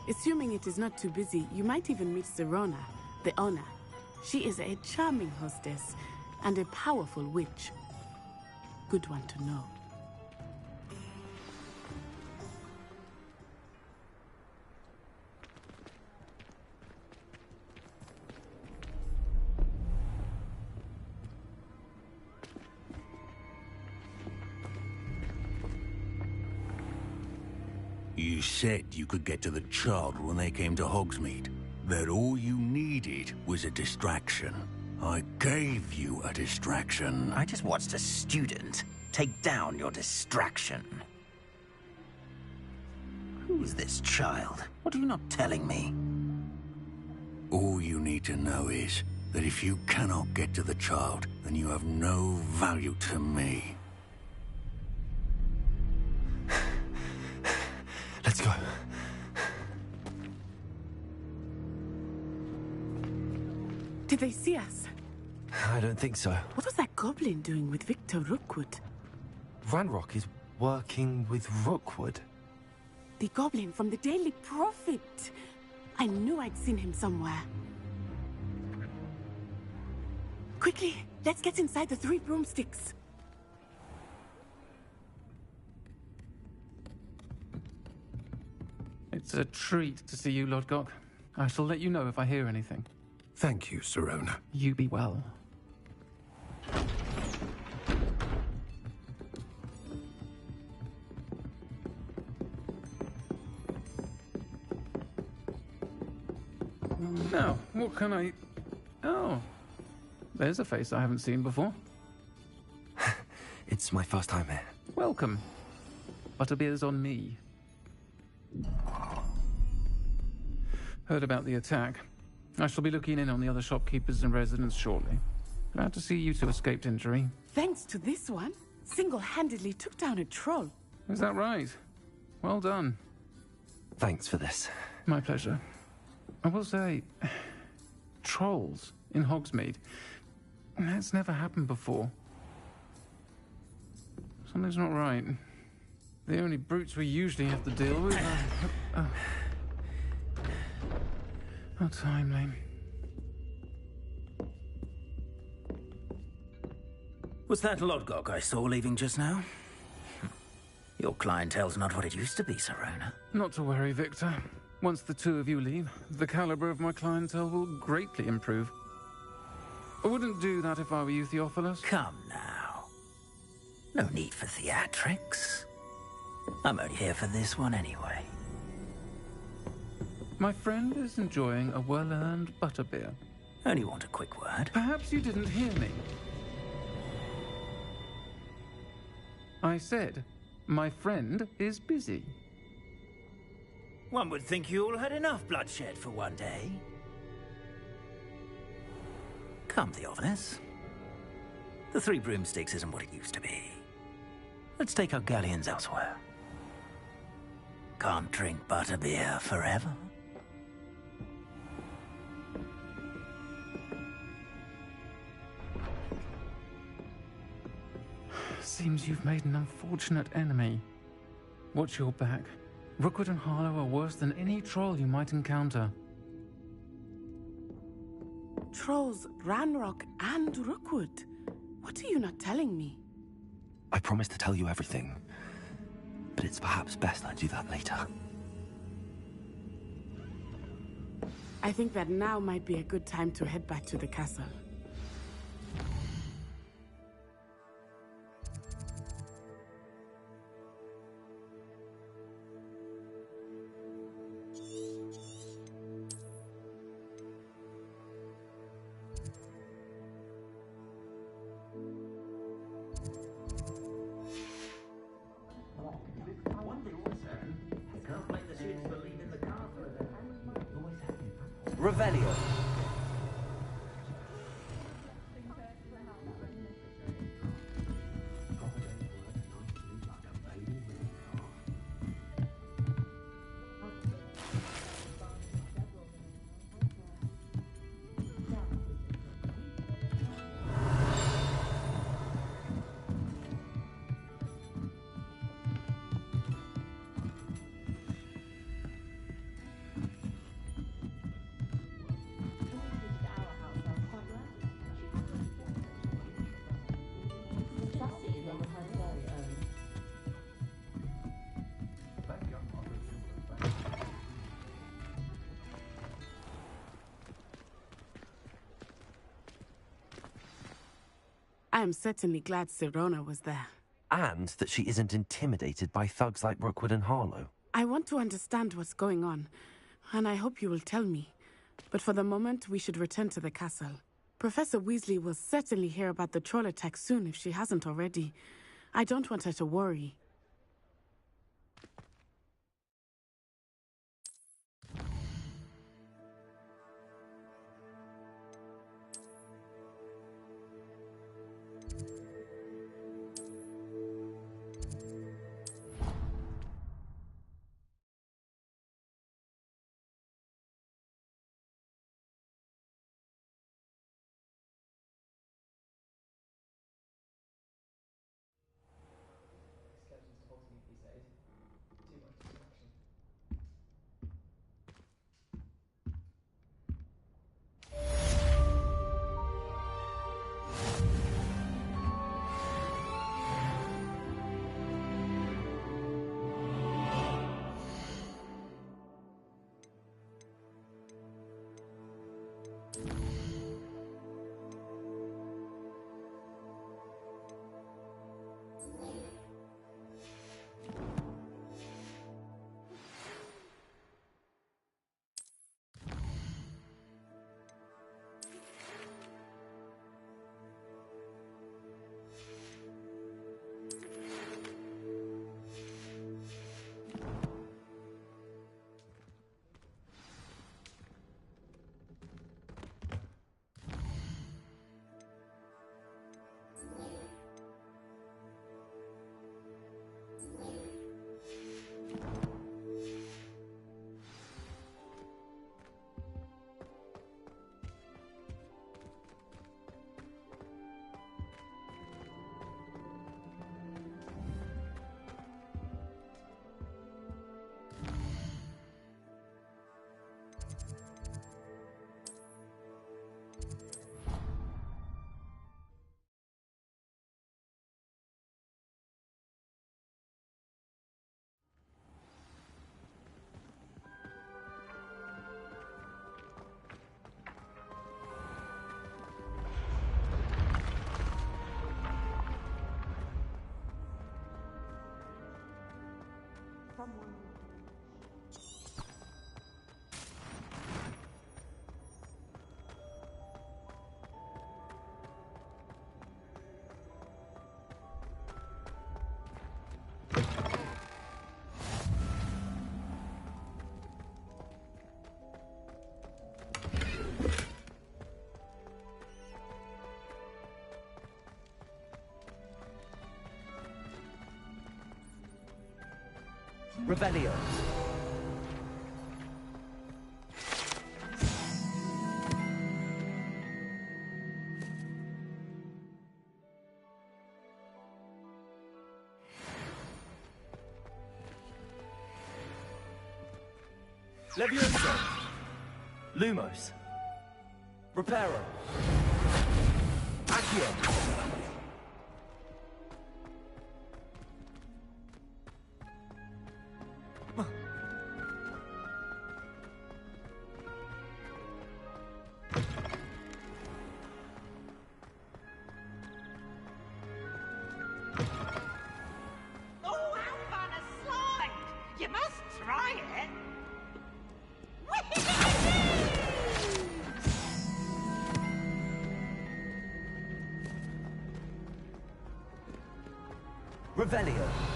Assuming it is not too busy, you might even meet Serona, the owner. She is a charming hostess and a powerful witch. Good one to know. You said you could get to the child when they came to Hogsmeade. That all you needed was a distraction. I gave you a distraction. I just watched a student take down your distraction. Who's this child? What are you not telling me? All you need to know is that if you cannot get to the child, then you have no value to me. Let's go. Did they see us? I don't think so. What was that goblin doing with Victor Rookwood? Ranrock is working with Rookwood. The goblin from the Daily Prophet. I knew I'd seen him somewhere. Quickly, let's get inside the 3 broomsticks. It's a treat to see you, Lodgok. I shall let you know if I hear anything. Thank you, Serona. You be well. Now, what can I... Oh, there's a face I haven't seen before. It's my first time here. Welcome. Butterbeer's on me. Heard about the attack. I shall be looking in on the other shopkeepers and residents shortly. Glad to see you two escaped injury. Thanks to this one, single-handedly took down a troll. Is that right? Well done. Thanks for this. My pleasure. I will say, trolls in Hogsmeade. That's never happened before. Something's not right. The only brutes we usually have to deal with are... How timely. Was that Lodgok I saw leaving just now? Your clientele's not what it used to be, Serona. Not to worry, Victor. Once the two of you leave, the caliber of my clientele will greatly improve. I wouldn't do that if I were you, Theophilus. Come now. No need for theatrics. I'm only here for this one anyway. My friend is enjoying a well-earned butterbeer. Only want a quick word. Perhaps you didn't hear me. I said, my friend is busy. One would think you all had enough bloodshed for one day. Come, Theophilus. The 3 broomsticks isn't what it used to be. Let's take our galleons elsewhere. Can't drink butterbeer forever. Seems you've made an unfortunate enemy. Watch your back. Rookwood and Harlow are worse than any troll you might encounter. Trolls, Ranrock, and Rookwood. What are you not telling me? I promise to tell you everything, but it's perhaps best I do that later. I think that now might be a good time to head back to the castle. Revelio. I am certainly glad Sirona was there. And that she isn't intimidated by thugs like Rookwood and Harlow. I want to understand what's going on, and I hope you will tell me. But for the moment, we should return to the castle. Professor Weasley will certainly hear about the troll attack soon if she hasn't already. I don't want her to worry. Revelio. Levioso. Lumos. Reparo. Accio. Revelio.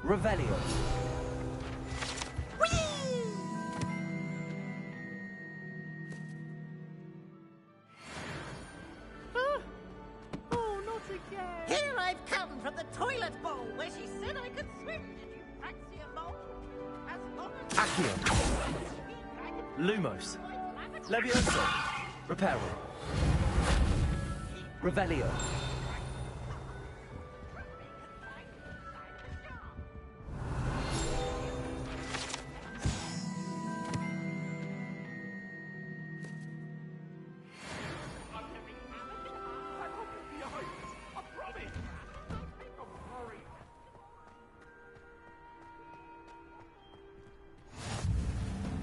Revelio. Oh, not again! Here I've come from the toilet bowl where she said I could swim. Did you fancy a lot? As long as Accio. I can Lumos. Levioso. Reparo. Revelio.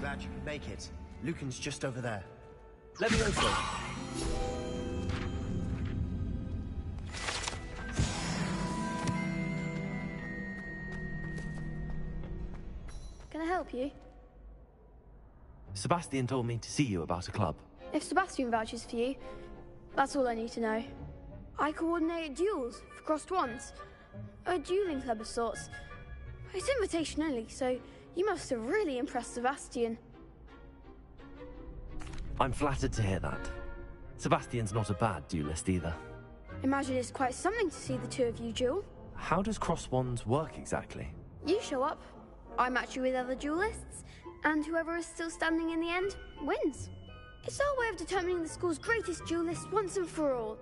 Glad you could make it. Lucan's just over there. Levioso. Can I help you? Sebastian told me to see you about a club. If Sebastian vouches for you, that's all I need to know. I coordinate duels for crossed wands. A dueling club of sorts. It's invitation only, so you must have really impressed Sebastian. I'm flattered to hear that. Sebastian's not a bad duelist either. Imagine it's quite something to see the two of you duel. How does cross wands work exactly? You show up, I match you with other duelists, and whoever is still standing in the end wins. It's our way of determining the school's greatest duelist once and for all.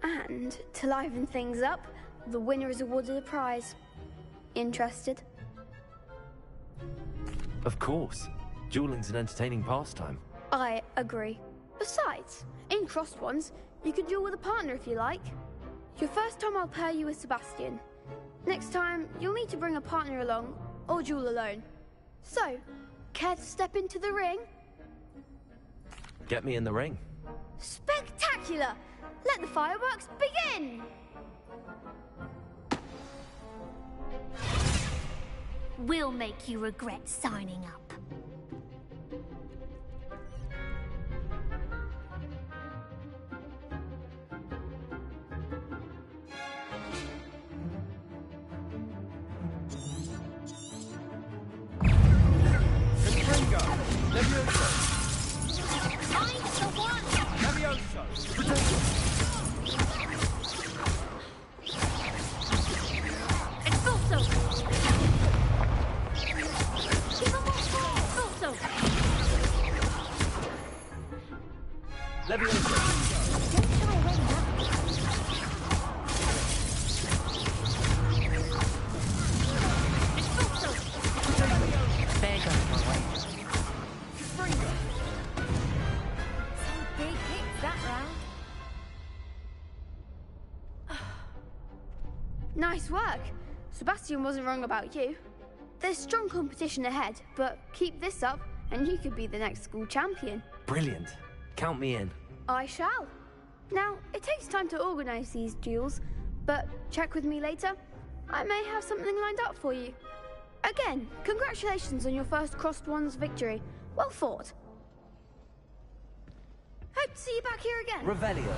And to liven things up, the winner is awarded a prize. Interested? Of course. Dueling's an entertaining pastime. I agree. Besides, in crossed ones, you can duel with a partner if you like. Your first time I'll pair you with Sebastian. Next time, you'll need to bring a partner along, or duel alone. So, care to step into the ring? Get me in the ring. Spectacular! Let the fireworks begin! We'll make you regret signing up. Nice work. Sebastian wasn't wrong about you. There's strong competition ahead, but keep this up and you could be the next school champion. Brilliant. Count me in. I shall. Now, it takes time to organise these duels, but check with me later. I may have something lined up for you. Again, congratulations on your first crossed wands victory. Well fought. Hope to see you back here again. Revelio.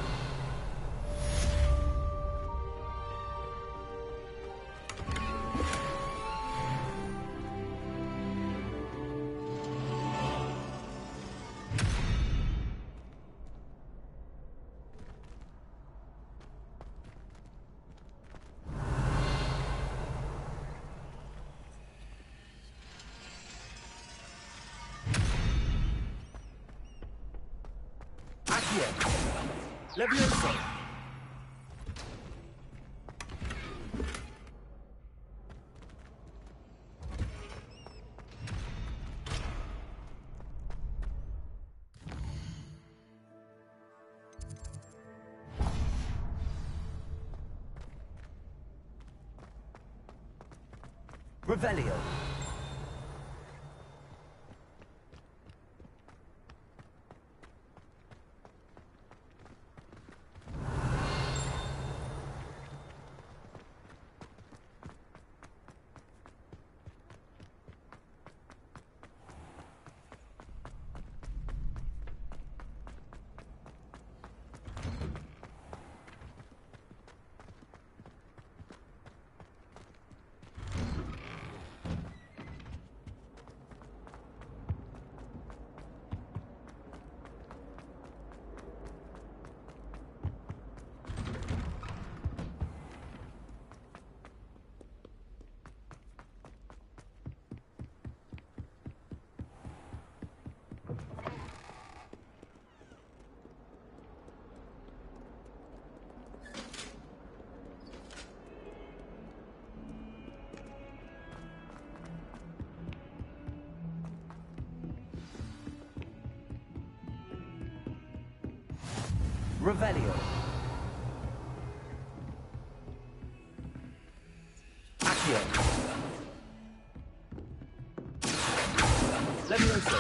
Levioso. Revelio. Revelio. Accio. Levioso.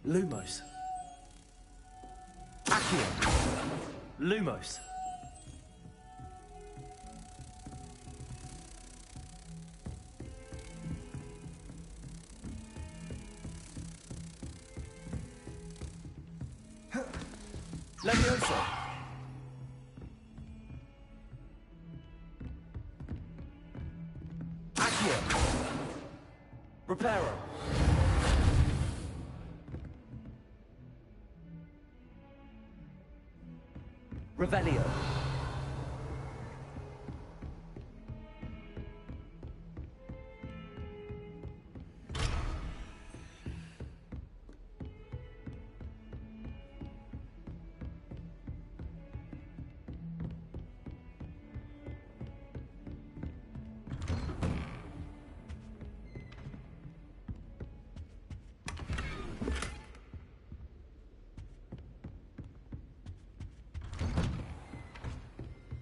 Lumos. Accio. Lumos. Levioso. Accio. Reparo. Revelio.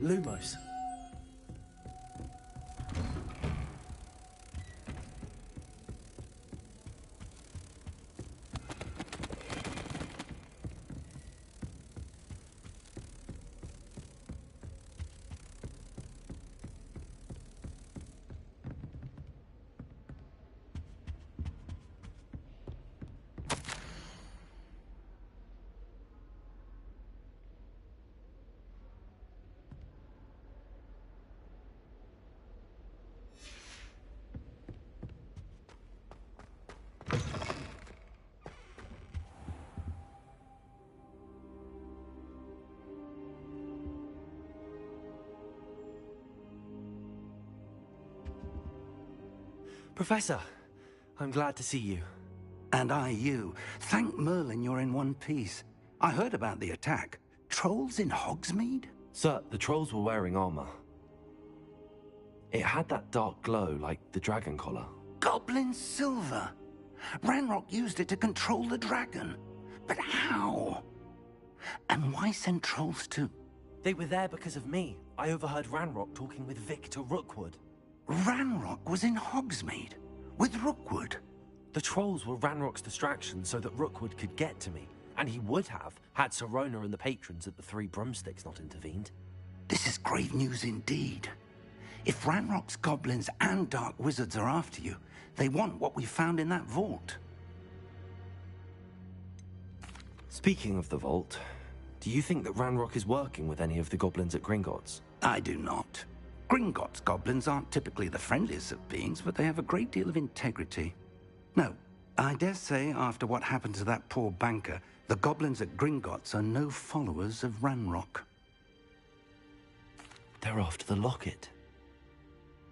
Lumos. Professor, I'm glad to see you. And I you. Thank Merlin you're in one piece. I heard about the attack. Trolls in Hogsmeade? Sir, the trolls were wearing armor. It had that dark glow like the dragon collar. Goblin silver. Ranrock used it to control the dragon. But how? And why send trolls to... They were there because of me. I overheard Ranrock talking with Victor Rookwood. Ranrock was in Hogsmeade? With Rookwood? The trolls were Ranrock's distraction so that Rookwood could get to me. And he would have, had Sirona and the patrons at the Three Broomsticks not intervened. This is grave news indeed. If Ranrock's goblins and dark wizards are after you, they want what we found in that vault. Speaking of the vault, do you think that Ranrock is working with any of the goblins at Gringotts? I do not. Gringotts goblins aren't typically the friendliest of beings, but they have a great deal of integrity. No, I dare say after what happened to that poor banker, the goblins at Gringotts are no followers of Ranrock. They're after the locket.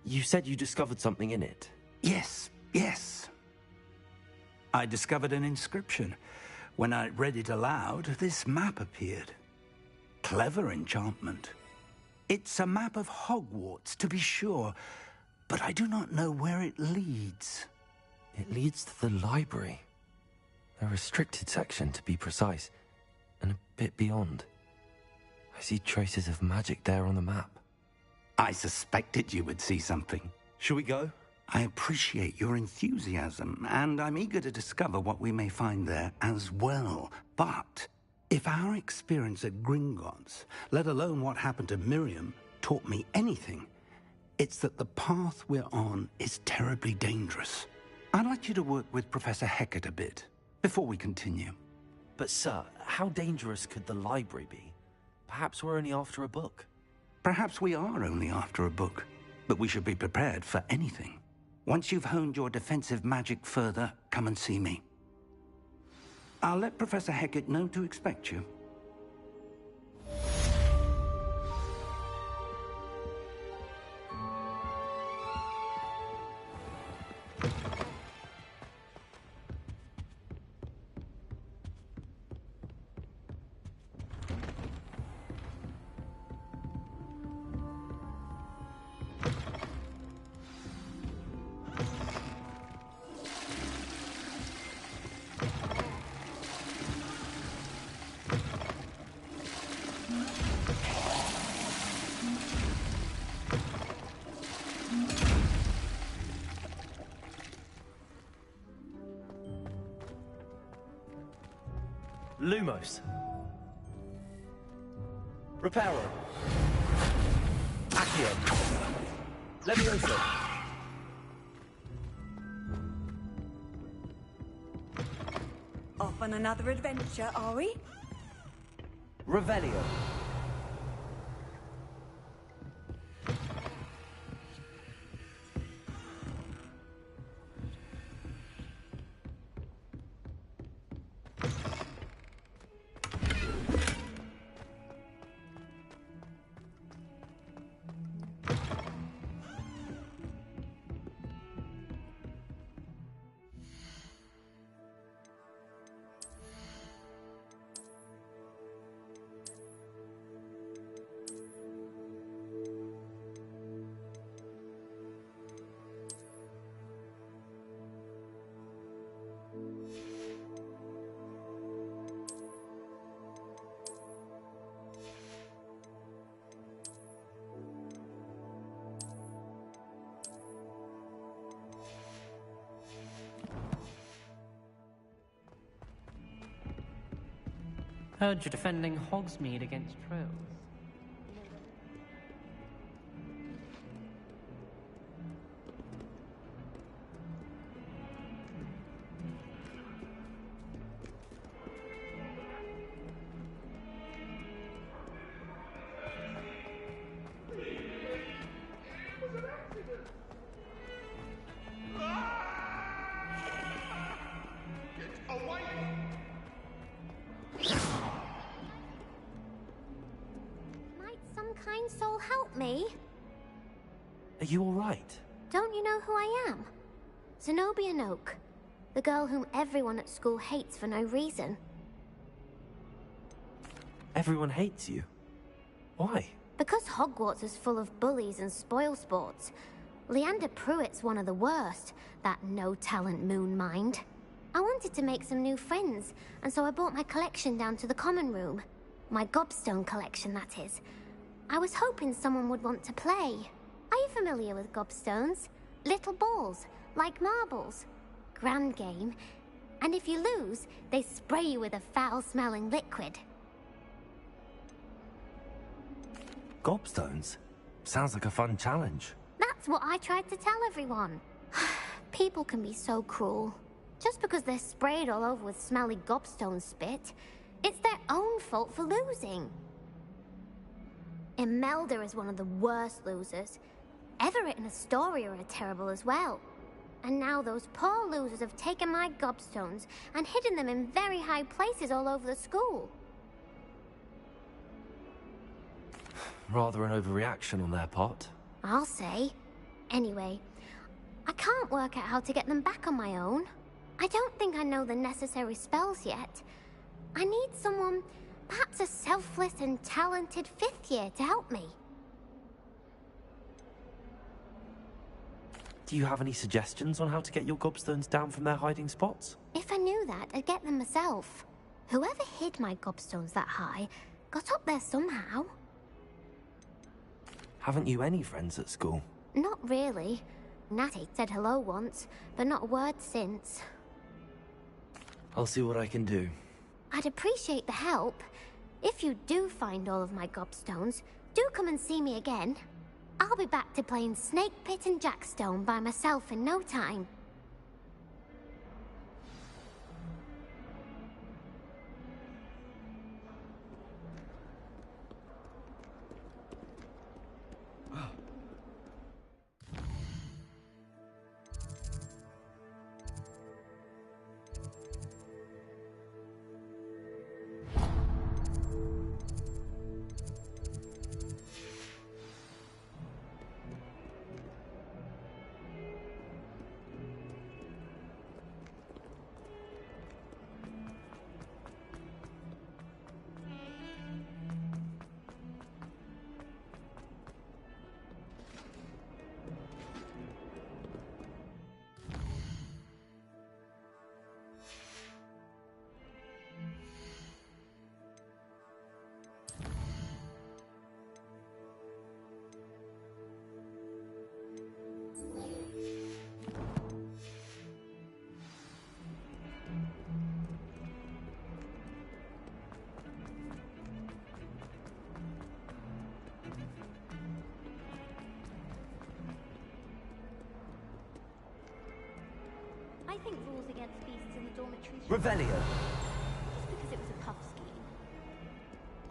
You said you discovered something in it. Yes. I discovered an inscription. When I read it aloud, this map appeared. Clever enchantment. It's a map of Hogwarts, to be sure, but I do not know where it leads. It leads to the library. A restricted section, to be precise, and a bit beyond. I see traces of magic there on the map. I suspected you would see something. Shall we go? I appreciate your enthusiasm, and I'm eager to discover what we may find there as well. But if our experience at Gringotts, let alone what happened to Miriam, taught me anything, it's that the path we're on is terribly dangerous. I'd like you to work with Professor Hecat a bit, before we continue. But sir, how dangerous could the library be? Perhaps we're only after a book. Perhaps we are only after a book, but we should be prepared for anything. Once you've honed your defensive magic further, come and see me. I'll let Professor Hecat know to expect you. Lumos. Reparo. Accio. Levioso. Off on another adventure, are we? Revelio. Heard you're defending Hogsmeade against trolls. Kind soul help me? Are you alright? Don't you know who I am? Zenobia Noak, the girl whom everyone at school hates for no reason. Everyone hates you. Why? Because Hogwarts is full of bullies and spoilsports. Leander Pruitt's one of the worst, that no-talent moon mind. I wanted to make some new friends, and so I brought my collection down to the common room. My gobstone collection, that is. I was hoping someone would want to play. Are you familiar with gobstones? Little balls, like marbles. Grand game. And if you lose, they spray you with a foul-smelling liquid. Gobstones? Sounds like a fun challenge. That's what I tried to tell everyone. People can be so cruel. Just because they're sprayed all over with smelly gobstone spit, it's their own fault for losing. Imelda is one of the worst losers. Everett and Astoria are terrible as well. And now those poor losers have taken my gobstones and hidden them in very high places all over the school. Rather an overreaction on their part. I'll say. Anyway, I can't work out how to get them back on my own. I don't think I know the necessary spells yet. I need someone, perhaps a selfless and talented fifth year to help me. Do you have any suggestions on how to get your gobstones down from their hiding spots? If I knew that, I'd get them myself. Whoever hid my gobstones that high got up there somehow. Haven't you any friends at school? Not really. Natty said hello once, but not a word since. I'll see what I can do. I'd appreciate the help. If you do find all of my gobstones, do come and see me again. I'll be back to playing Snake Pit and Jackstone by myself in no time. think rules against beasts in the dormitories? Revelio. Just because it was a tough scheme.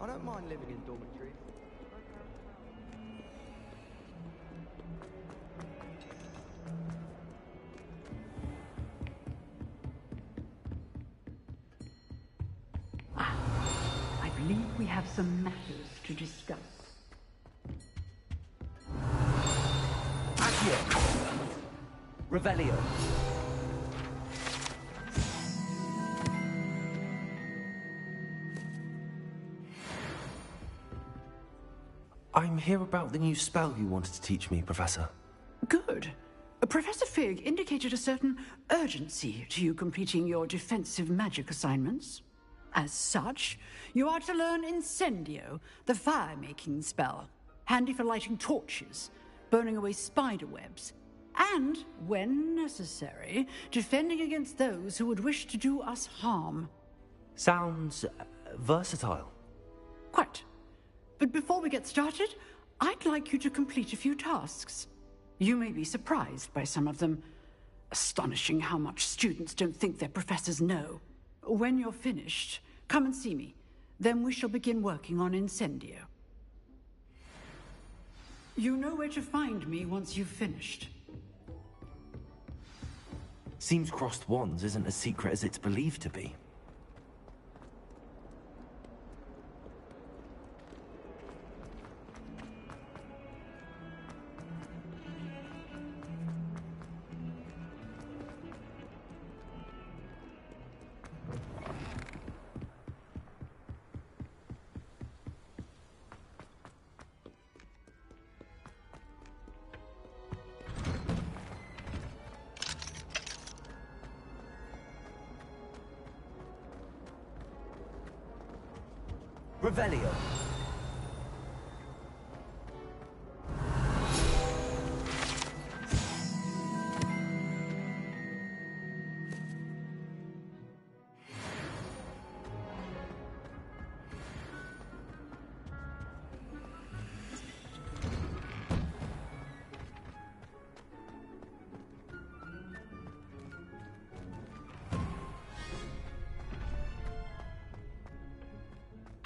I don't mind living in dormitories. I believe we have some matters to discuss. Accio. Revelio. I'm here about the new spell you wanted to teach me, Professor. Good. Professor Fig indicated a certain urgency to you completing your defensive magic assignments. As such, you are to learn Incendio, the fire-making spell, handy for lighting torches, burning away spider webs, and, when necessary, defending against those who would wish to do us harm. Sounds versatile. Quite. But before we get started, I'd like you to complete a few tasks. You may be surprised by some of them. Astonishing how much students don't think their professors know. When you're finished, come and see me. Then we shall begin working on Incendio. You know where to find me once you've finished. Seems crossed wands isn't as secret as it's believed to be. Revelio.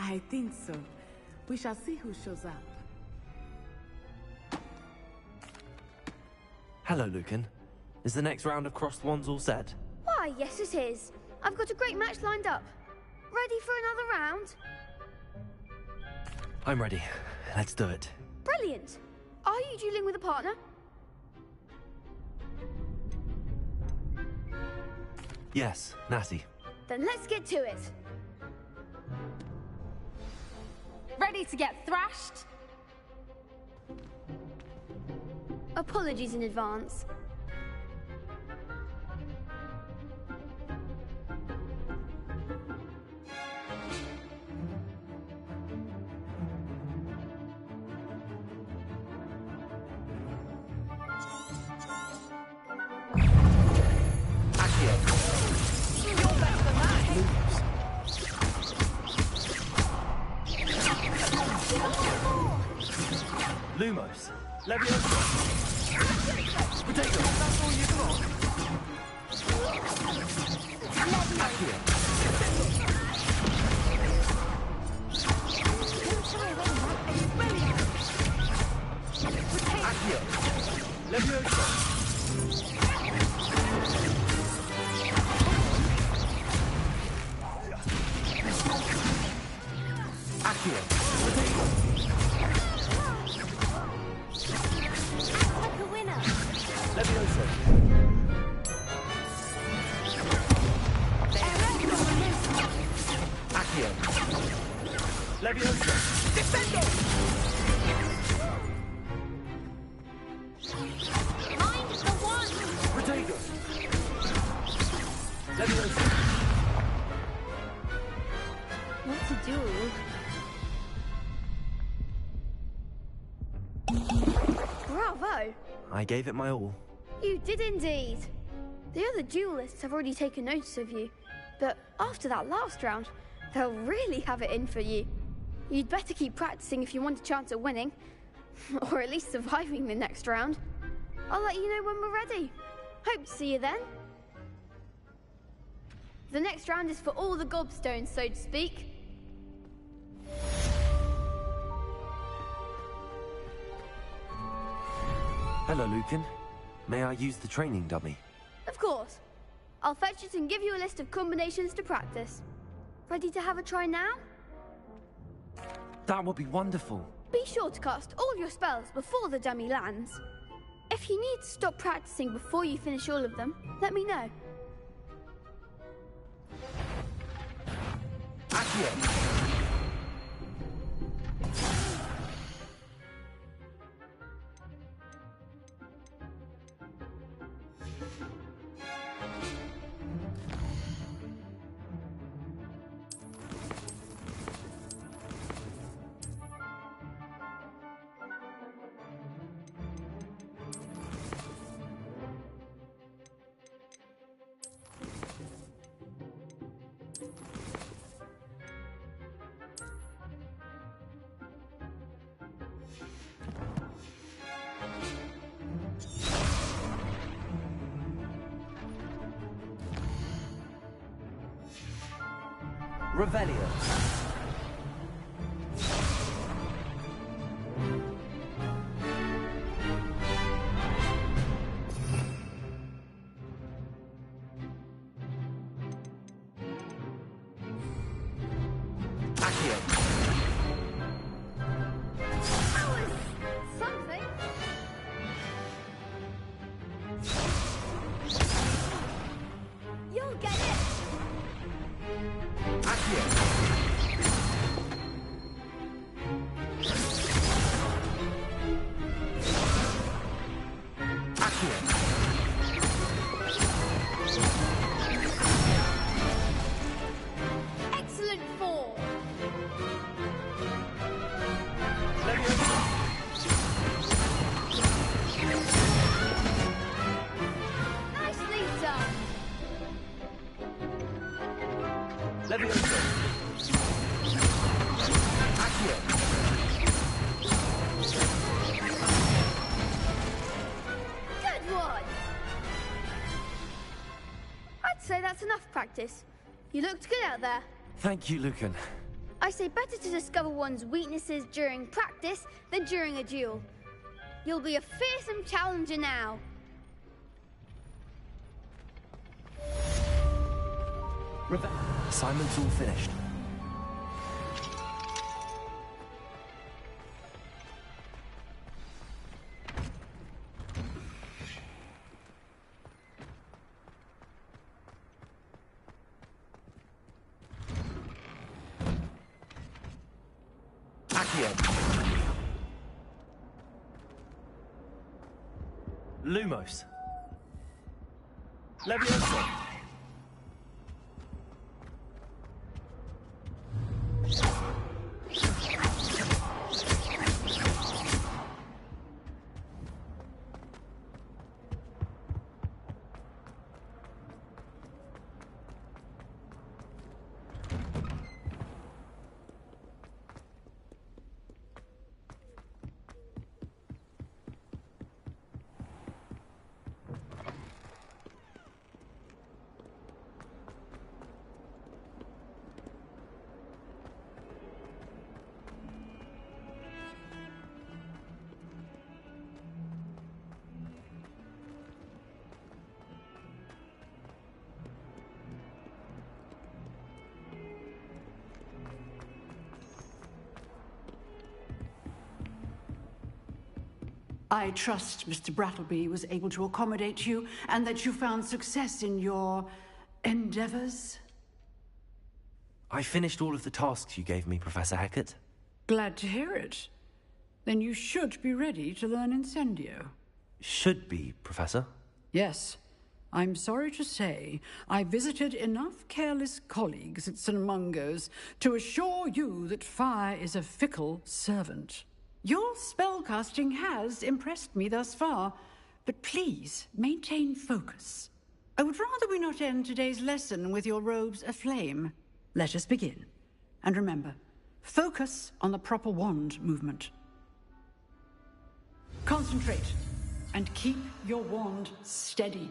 I think so. We shall see who shows up. Hello, Lucan. Is the next round of crossed wands all set? Why, yes it is. I've got a great match lined up. Ready for another round? I'm ready. Let's do it. Brilliant. Are you dueling with a partner? Yes, Natty. Then let's get to it. Ready to get thrashed? Apologies in advance. Lumos. Leviosa. Potato. That's all you got. Accio. Accio. Leviosa. Accio. Potato. Leviosa. Accio. Leviosa. Defendo! Mind the one! Protego. Leviosa. What to do? Bravo! I gave it my all. You did indeed. The other duelists have already taken notice of you, but after that last round, they'll really have it in for you. You'd better keep practicing if you want a chance at winning, or at least surviving the next round. I'll let you know when we're ready. Hope to see you then. The next round is for all the gobstones, so to speak. Hello, Lucan. May I use the training dummy? Of course. I'll fetch it and give you a list of combinations to practice. Ready to have a try now? That would be wonderful. Be sure to cast all your spells before the dummy lands. If you need to stop practicing before you finish all of them, let me know. Accio! Revelio. Accio. That was something. You'll get it. Accio. Excellent form. Nicely done. Levioso. Accio. Good one. I'd say that's enough practice. You looked good out there. Thank you, Lucan. I say better to discover one's weaknesses during practice than during a duel. You'll be a fearsome challenger now. Assignment's all finished. Accio. Lumos. Levioso. I trust Mr. Brattleby was able to accommodate you and that you found success in your endeavors. I finished all of the tasks you gave me, Professor Hecat. Glad to hear it. Then you should be ready to learn Incendio. Should be, Professor. Yes. I'm sorry to say, I visited enough careless colleagues at St. Mungo's to assure you that fire is a fickle servant. Your spellcasting has impressed me thus far, but please maintain focus. I would rather we not end today's lesson with your robes aflame. Let us begin. And remember, focus on the proper wand movement. Concentrate and keep your wand steady.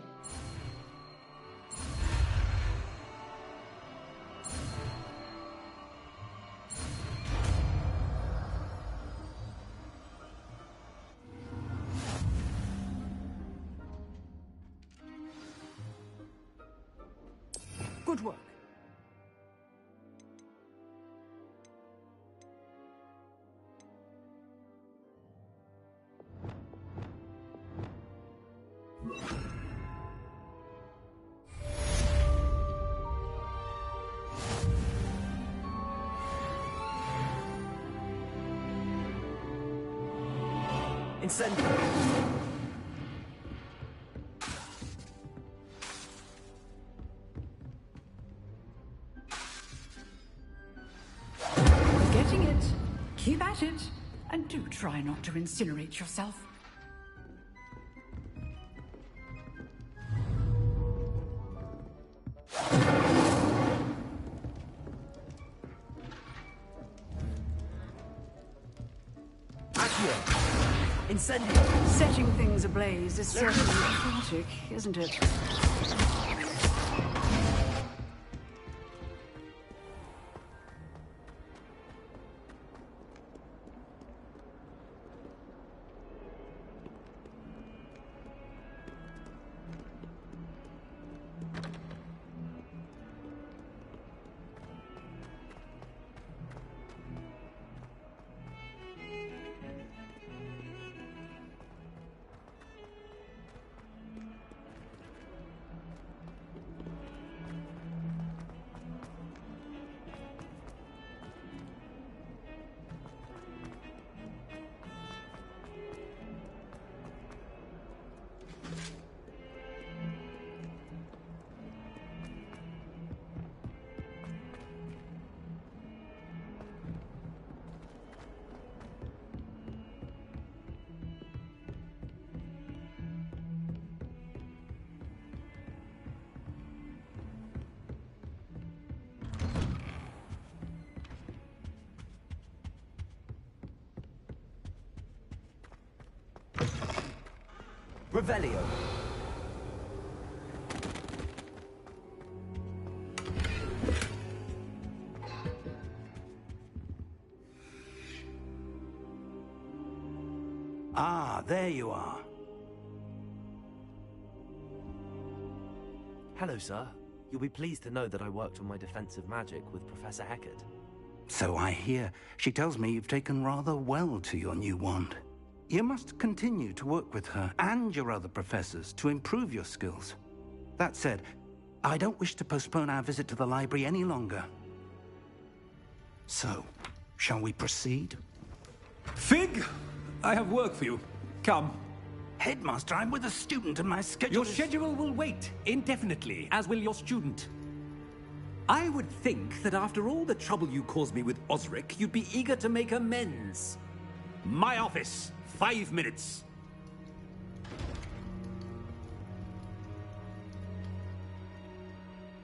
Good work. Incendio! Getting it. Keep at it. And do try not to incinerate yourself. Incendio! Setting things ablaze is certainly cathartic, isn't it? Revelio. Ah, there you are. Hello, sir. You'll be pleased to know that I worked on my defensive magic with Professor Eckert. So I hear. She tells me you've taken rather well to your new wand. You must continue to work with her and your other professors to improve your skills. That said, I don't wish to postpone our visit to the library any longer. So, shall we proceed? Fig! I have work for you. Come. Headmaster, I'm with a student and my schedule Your schedule will wait indefinitely, as will your student. I would think that after all the trouble you caused me with Osric, you'd be eager to make amends. My office. 5 minutes.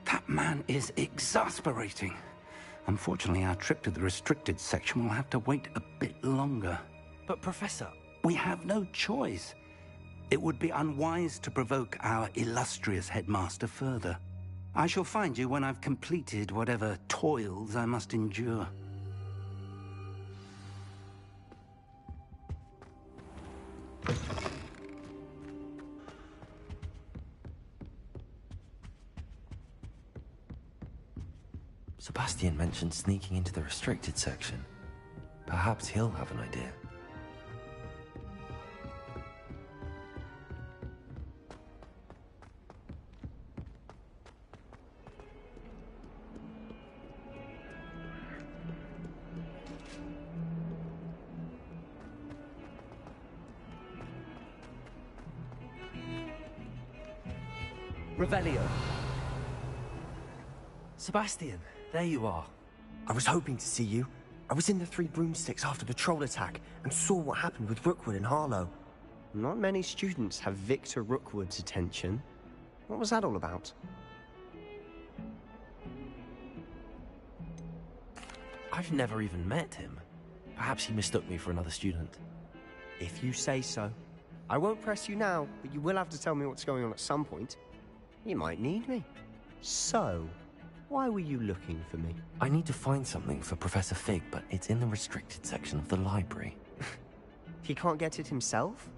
That man is exasperating. Unfortunately, our trip to the restricted section will have to wait a bit longer. But, Professor... We have no choice. It would be unwise to provoke our illustrious headmaster further. I shall find you when I've completed whatever toils I must endure. Sebastian mentioned sneaking into the restricted section. Perhaps he'll have an idea. Revelio. Sebastian, there you are. I was hoping to see you. I was in the Three Broomsticks after the troll attack and saw what happened with Rookwood and Harlow. Not many students have Victor Rookwood's attention. What was that all about? I've never even met him. Perhaps he mistook me for another student. If you say so. I won't press you now, but you will have to tell me what's going on at some point. You might need me. So, why were you looking for me? I need to find something for Professor Fig, but it's in the restricted section of the library. He can't get it himself?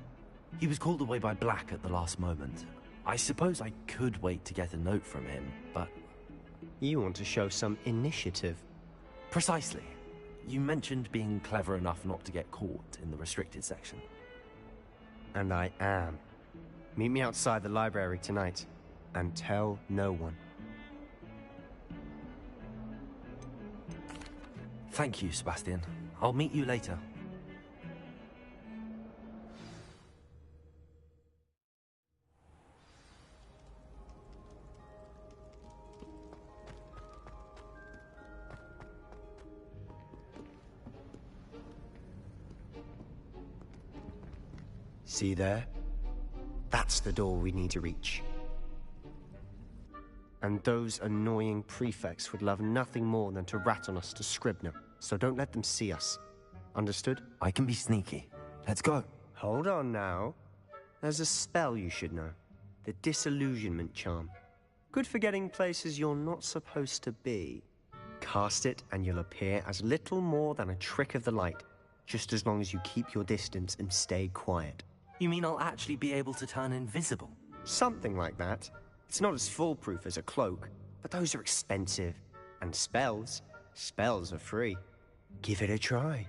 He was called away by Black at the last moment. I suppose I could wait to get a note from him, but You want to show some initiative. Precisely. You mentioned being clever enough not to get caught in the restricted section. And I am. Meet me outside the library tonight, and tell no one. Thank you, Sebastian. I'll meet you later. See there? That's the door we need to reach. And those annoying prefects would love nothing more than to rat on us to Scribner, so don't let them see us. Understood? I can be sneaky. Let's go. Hold on now. There's a spell you should know. The Disillusionment Charm. Good for getting places you're not supposed to be. Cast it and you'll appear as little more than a trick of the light, just as long as you keep your distance and stay quiet. You mean I'll actually be able to turn invisible? Something like that. It's not as foolproof as a cloak, but those are expensive. And spells are free. Give it a try.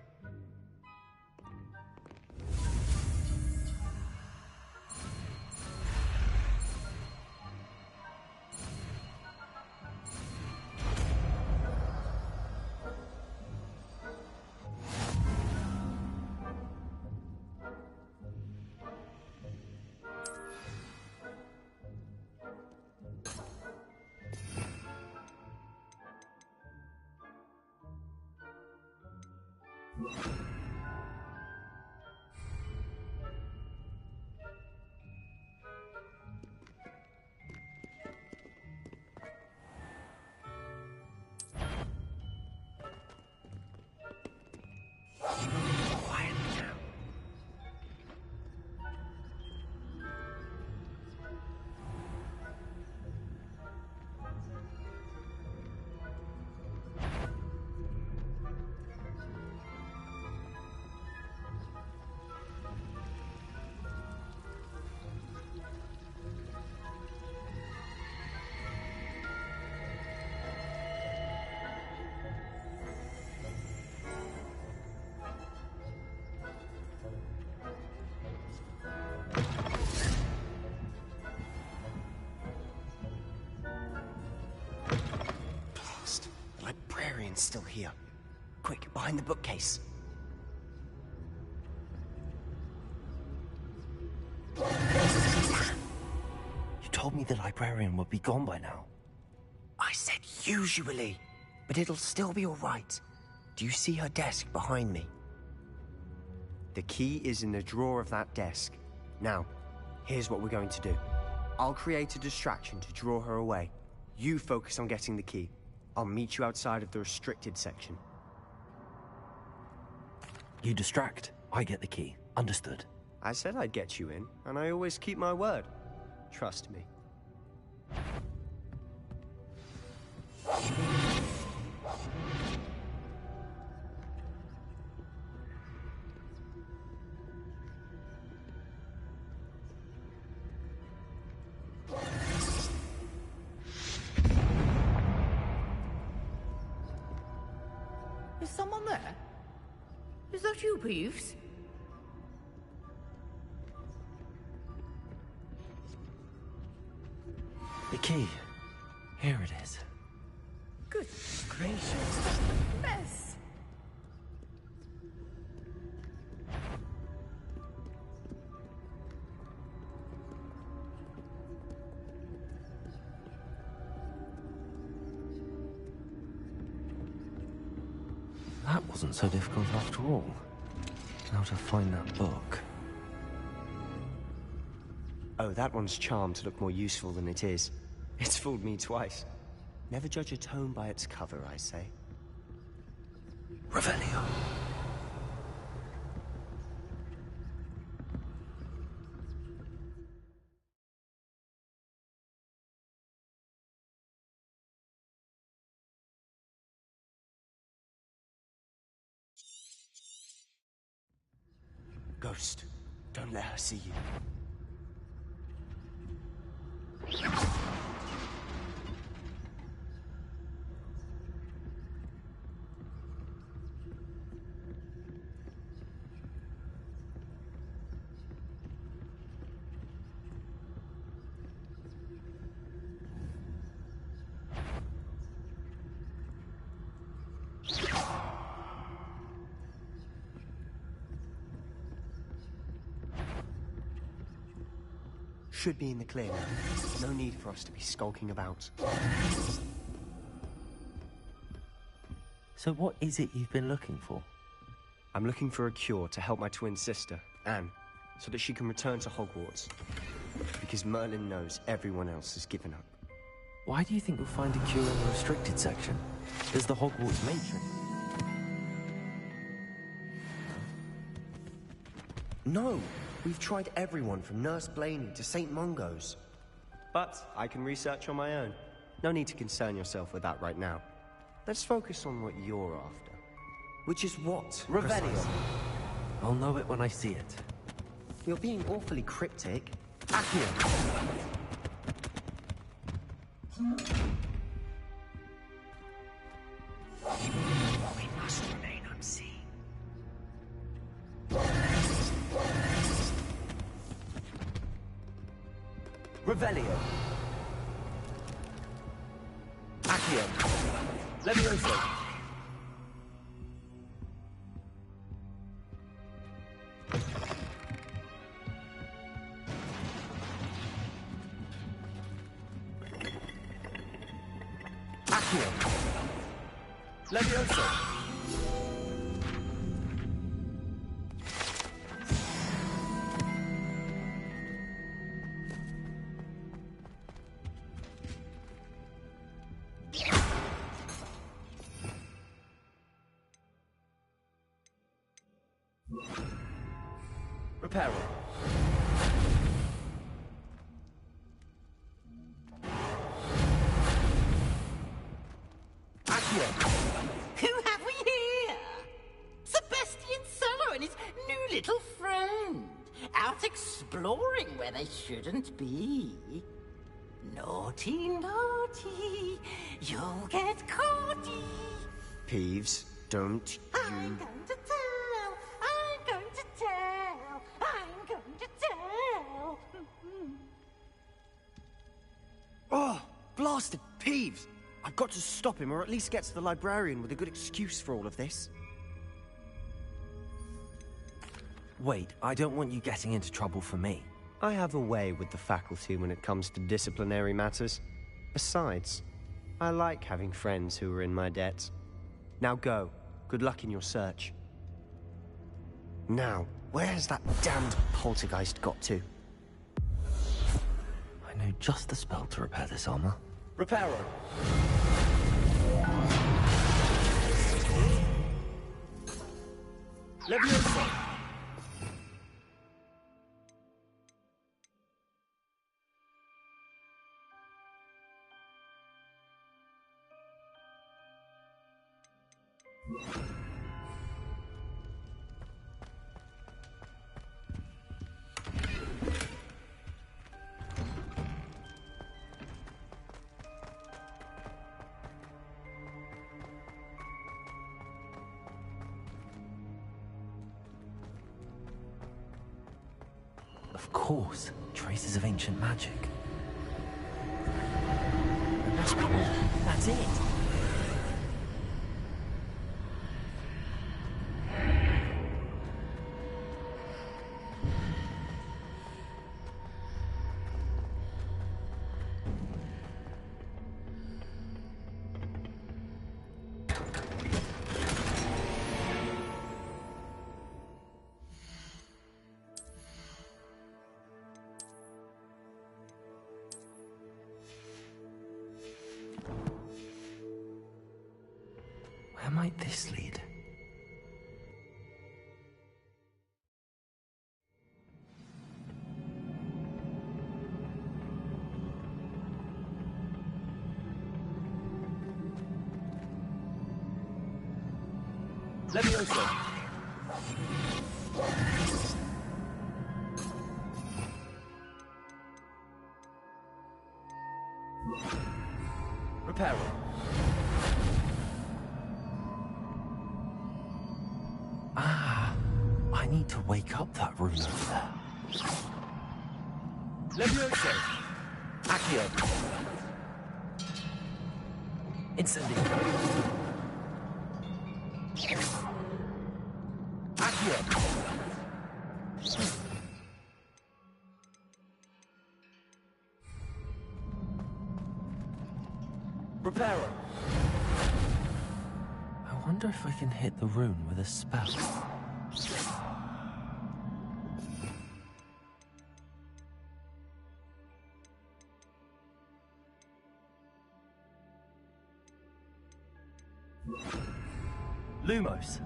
Still here. Quick, behind the bookcase. You told me the librarian would be gone by now. I said usually, but it'll still be all right. Do you see her desk behind me? The key is in the drawer of that desk. Now, here's what we're going to do. I'll create a distraction to draw her away. You focus on getting the key. I'll meet you outside of the restricted section. You distract, I get the key. Understood. I said I'd get you in, and I always keep my word. Trust me. Is someone there? Is that you, Peeves? The key. Here it is. Good gracious. Mess. That wasn't so difficult after all. Now to find that book. Oh, that one's charmed to look more useful than it is. It's fooled me twice. Never judge a tome by its cover, I say. Revelio. Ghost, don't let her see you. should be in the clear now. No need for us to be skulking about. So what is it you've been looking for? I'm looking for a cure to help my twin sister, Anne, so that she can return to Hogwarts. Because Merlin knows everyone else has given up. Why do you think you'll find a cure in the restricted section? There's the Hogwarts matron. No! We've tried everyone from Nurse Blaney to St. Mungo's. But I can research on my own. No need to concern yourself with that right now. Let's focus on what you're after. Which is what? Revelio. I'll know it when I see it. You're being awfully cryptic. Accio. We must remain unseen. Revelio. Accio. Levioso. Accio. Levioso. Reparo. Who have we here? Sebastian Sallow and his new little friend. Out exploring where they shouldn't be. Naughty, naughty. You'll get caughty. Peeves, don't I'm going to tell. I'm going to tell. I'm going to tell. Oh, blasted Peeves! I've got to stop him, or at least get to the librarian with a good excuse for all of this. Wait, I don't want you getting into trouble for me. I have a way with the faculty when it comes to disciplinary matters. Besides, I like having friends who are in my debt. Now go. Good luck in your search. Now, where has that damned poltergeist got to? I know just the spell to repair this armor. Reparo. Levioso. Of course, traces of ancient magic. And that's it. Where might this lead? Levioso. Reparo. Ah, I need to wake up that room over there. Levioso. Accio. Incendio. Accio. Pharaoh. I wonder if I can hit the rune with a spell. Lumos.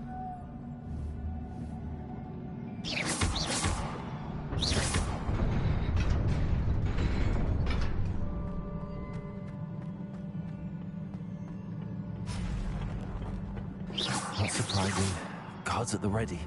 Not surprising. Guards at the ready.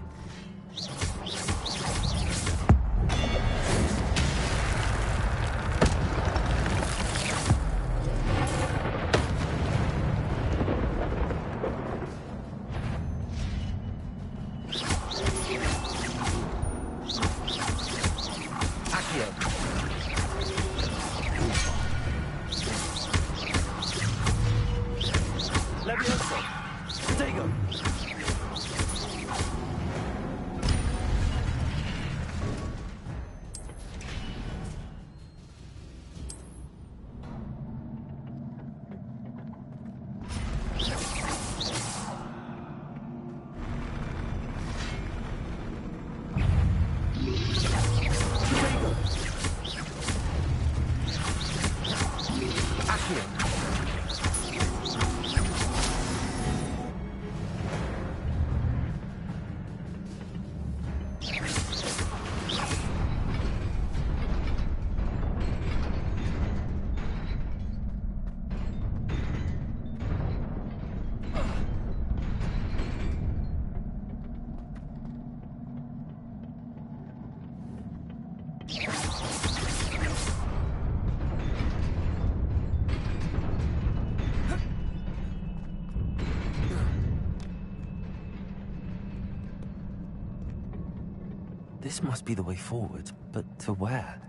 This must be the way forward, but to where?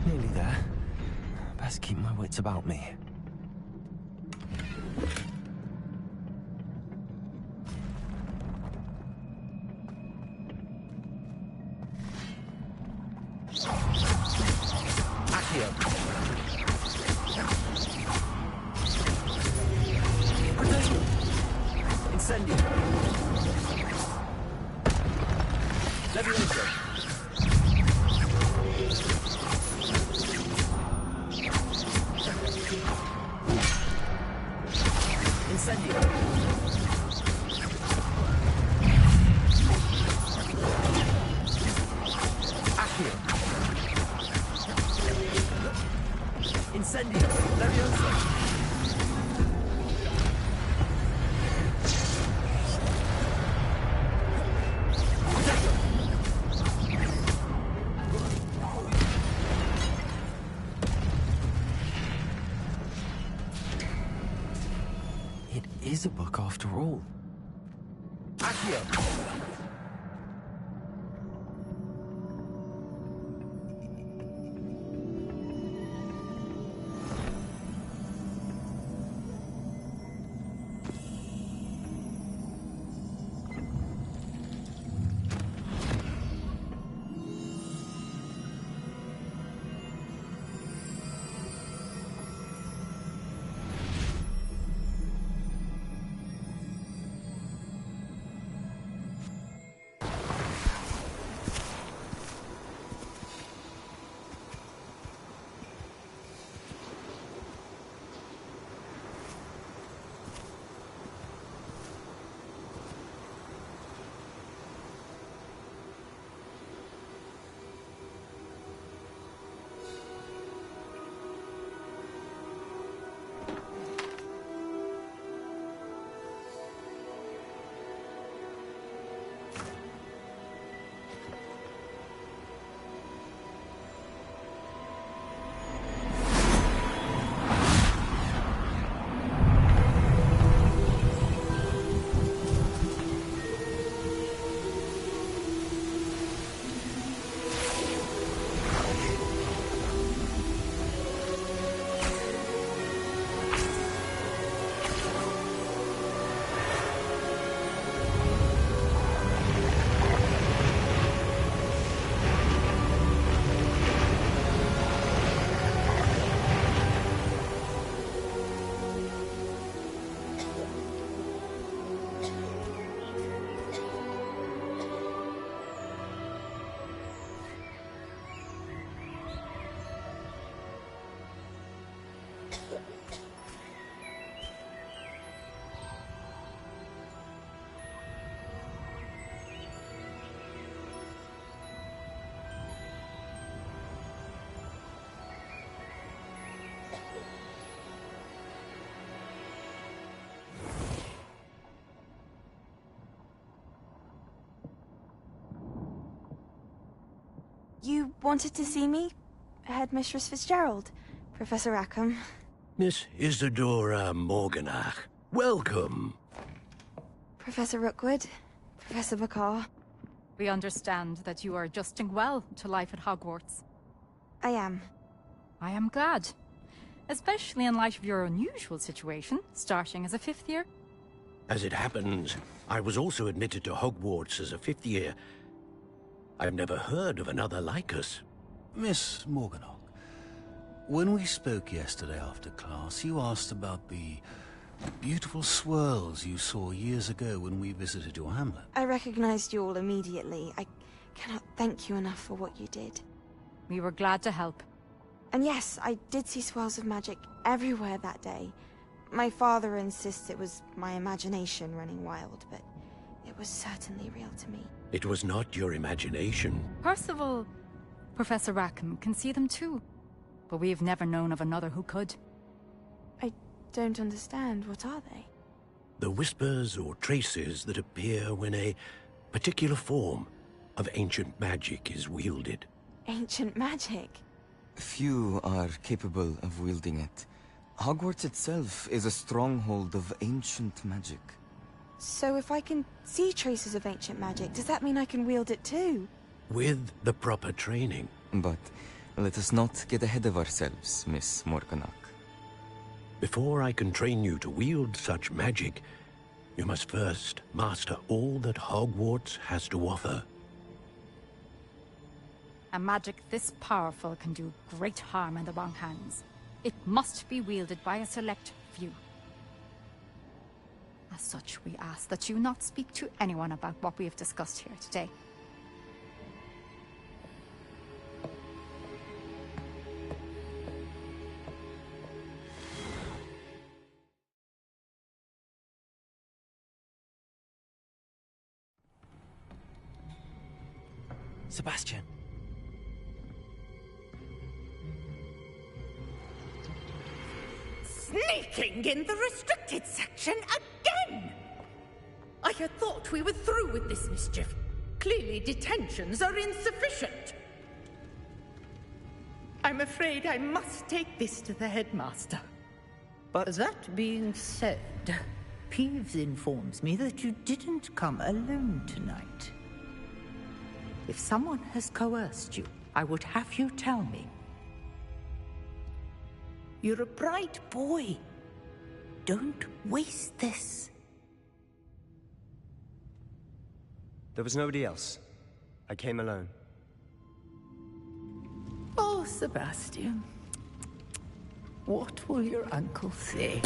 Nearly there. Best keep my wits about me. Is a book after all. Accio! wanted to see me? Headmistress Fitzgerald, Professor Rackham. Miss Isadora Morganach, welcome. Professor Rookwood, Professor Bakar. We understand that you are adjusting well to life at Hogwarts. I am. I am glad. Especially in light of your unusual situation, starting as a 5th year. As it happens, I was also admitted to Hogwarts as a 5th year. I've never heard of another like us. Miss Morganach, when we spoke yesterday after class, you asked about the beautiful swirls you saw years ago when we visited your hamlet. I recognized you all immediately. I cannot thank you enough for what you did. We were glad to help. And yes, I did see swirls of magic everywhere that day. My father insists it was my imagination running wild, but it was certainly real to me. It was not your imagination. Percival, Professor Rackham can see them too. But we've never known of another who could. I don't understand. What are they? The whispers or traces that appear when a particular form of ancient magic is wielded. Ancient magic? Few are capable of wielding it. Hogwarts itself is a stronghold of ancient magic. So if I can see traces of ancient magic, does that mean I can wield it too? With the proper training. But let us not get ahead of ourselves, Miss Morganach. Before I can train you to wield such magic, you must first master all that Hogwarts has to offer. A magic this powerful can do great harm in the wrong hands. It must be wielded by a select few. As such, we ask that you not speak to anyone about what we have discussed here today. Sebastian. Sneaking in the restricted section again! I had thought we were through with this mischief. Clearly detentions are insufficient. I'm afraid I must take this to the headmaster. But that being said, Peeves informs me that you didn't come alone tonight. If someone has coerced you, I would have you tell me. You're a bright boy. Don't waste this. There was nobody else. I came alone. Oh, Sebastian. What will your uncle say?